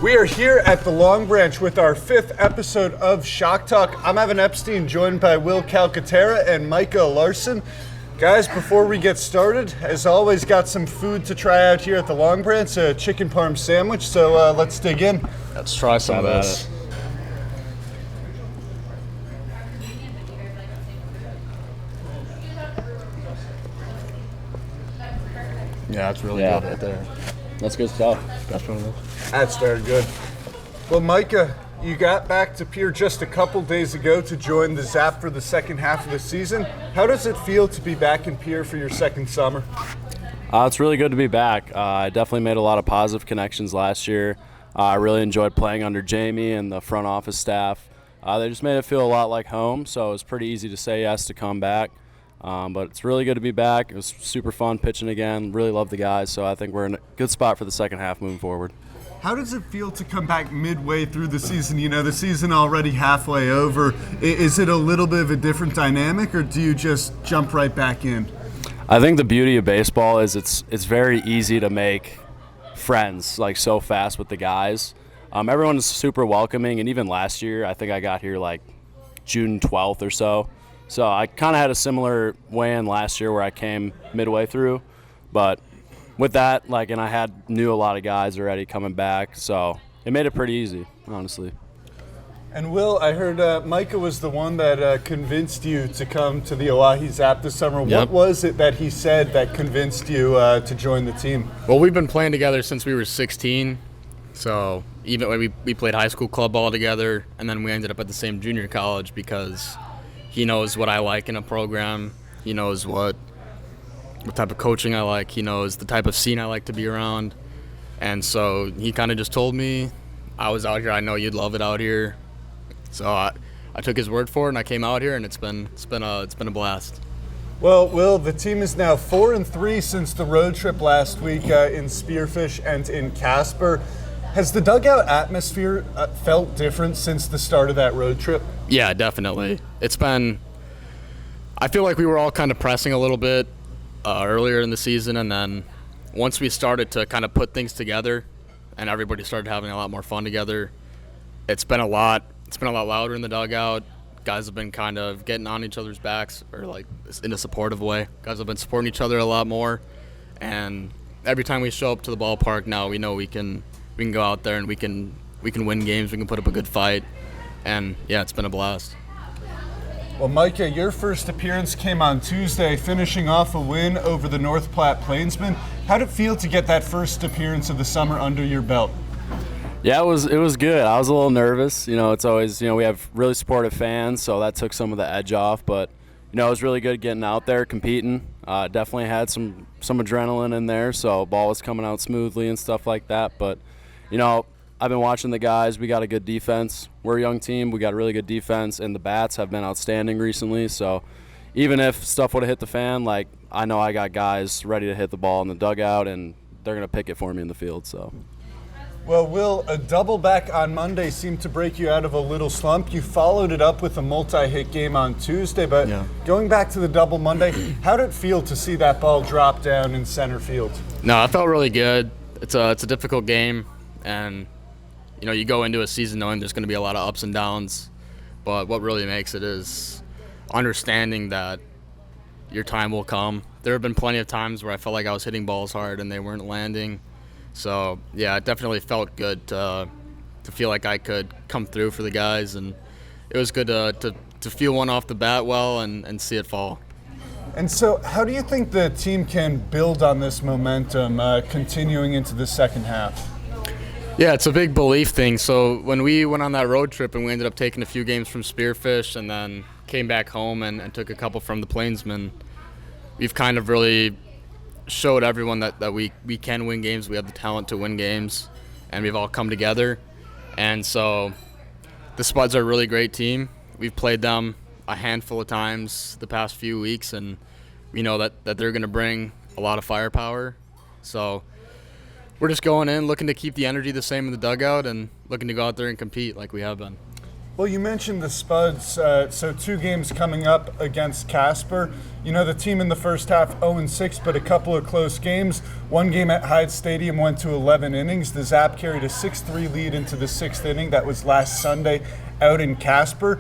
We are here at the Longbranch with our 5th episode of Shock Talk. I'm Evan Epstein, joined by Will Calcaterra and Micah Larsen. Guys, before we get started, as always, got some food to try out here at the Longbranch, a chicken parm sandwich, so let's dig in. Let's try some of this. Yeah, that's really good right there. That's good stuff. That's one of those. That's very good. Well, Micah, you got back to Pier just a couple days ago to join the Zap for the second half of the season. How does it feel to be back in Pier for your second summer? It's really good to be back. I definitely made a lot of positive connections last year. I really enjoyed playing under Jamie and the front office staff. They just made it feel a lot like home, so it was pretty easy to say yes to come back. But it's really good to be back. It was super fun pitching again. Really love the guys, so I think we're in a good spot for the second half moving forward. How does it feel to come back midway through the season? You know, the season already halfway over. Is it a little bit of a different dynamic, or do you just jump right back in? I think the beauty of baseball is it's very easy to make friends like so fast with the guys. Everyone's super welcoming, and even last year, I think I got here like June 12th or so. So I kind of had a similar weigh-in last year where I came midway through, but with that, and I knew a lot of guys already coming back, so it made it pretty easy, honestly. And Will, I heard Micah was the one that convinced you to come to the Oahe Zap this summer. Yep. What was it that he said that convinced you to join the team? Well, we've been playing together since we were 16, so even when we played high school club ball together, and then we ended up at the same junior college because he knows what I like in a program. He knows what type of coaching I like. He knows the type of scene I like to be around. And so he kind of just told me, I was out here, I know you'd love it out here. So I took his word for it, and I came out here, and it's been a blast. Well, Will, the team is now 4-3 since the road trip last week in Spearfish and in Casper. Has the dugout atmosphere felt different since the start of that road trip? Yeah, definitely. I feel like we were all kind of pressing a little bit earlier in the season, and then once we started to kind of put things together and everybody started having a lot more fun together, it's been a lot louder in the dugout. Guys have been kind of getting on each other's backs, or in a supportive way. Guys have been supporting each other a lot more, and every time we show up to the ballpark now, we know we can go out there and we can win games, we can put up a good fight, and yeah, it's been a blast. Well, Micah, your first appearance came on Tuesday, finishing off a win over the North Platte Plainsmen. How did it feel to get that first appearance of the summer under your belt? Yeah, it was good. I was a little nervous. It's always, we have really supportive fans, so that took some of the edge off. But, it was really good getting out there, competing. Definitely had some adrenaline in there, so ball was coming out smoothly and stuff like that. But, I've been watching the guys. We got a good defense. We're a young team. We got a really good defense, and the bats have been outstanding recently. So even if stuff would have hit the fan, I know I got guys ready to hit the ball in the dugout, and they're going to pick it for me in the field. So. Well, Will, a double back on Monday seemed to break you out of a little slump. You followed it up with a multi-hit game on Tuesday, but Going back to the double Monday, how did it feel to see that ball drop down in center field? No, I felt really good. It's a difficult game, and you go into a season knowing there's going to be a lot of ups and downs, but what really makes it is understanding that your time will come. There have been plenty of times where I felt like I was hitting balls hard and they weren't landing. So, yeah, it definitely felt good to feel like I could come through for the guys, and it was good to feel one off the bat well and see it fall. And so how do you think the team can build on this momentum continuing into the second half? Yeah, it's a big belief thing. So when we went on that road trip and we ended up taking a few games from Spearfish and then came back home and took a couple from the Plainsmen, we've kind of really showed everyone that we can win games. We have the talent to win games, and we've all come together. And so the Spuds are a really great team. We've played them a handful of times the past few weeks, and we know that they're going to bring a lot of firepower. So we're just going in, looking to keep the energy the same in the dugout and looking to go out there and compete like we have been. Well, you mentioned the Spuds, so 2 games coming up against Casper. You know, the team in the first half 0-6, but a couple of close games. One game at Hyde Stadium went to 11 innings. The Zap carried a 6-3 lead into the 6th inning. That was last Sunday out in Casper.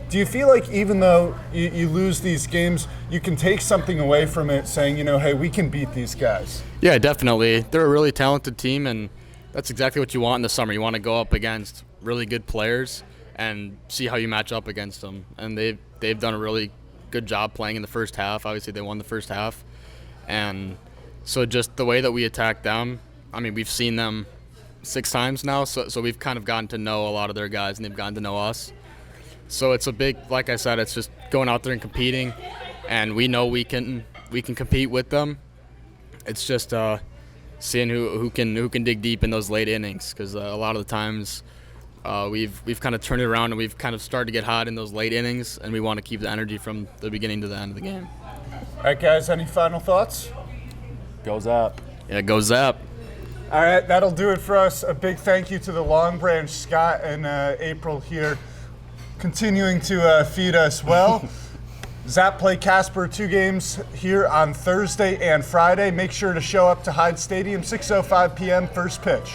Do you feel like even though you lose these games, you can take something away from it saying, you know, hey, we can beat these guys? Yeah, definitely. They're a really talented team, and that's exactly what you want in the summer. You want to go up against really good players and see how you match up against them. And they've done a really good job playing in the first half. Obviously, they won the first half. And so just the way that we attack them, I mean, we've seen them 6 times now, so we've kind of gotten to know a lot of their guys, and they've gotten to know us. So it's a big, like I said, it's just going out there and competing, and we know we can compete with them. It's just seeing who can dig deep in those late innings, because a lot of the times we've kind of turned it around and we've kind of started to get hot in those late innings, and we want to keep the energy from the beginning to the end of the game. All right, guys, any final thoughts? Go Zap. Yeah, go Zap. All right, that'll do it for us. A big thank you to the Longbranch, Scott and April here, continuing to feed us well. Zap play Casper 2 games here on Thursday and Friday. Make sure to show up to Hyde Stadium, 6:05 p.m. first pitch.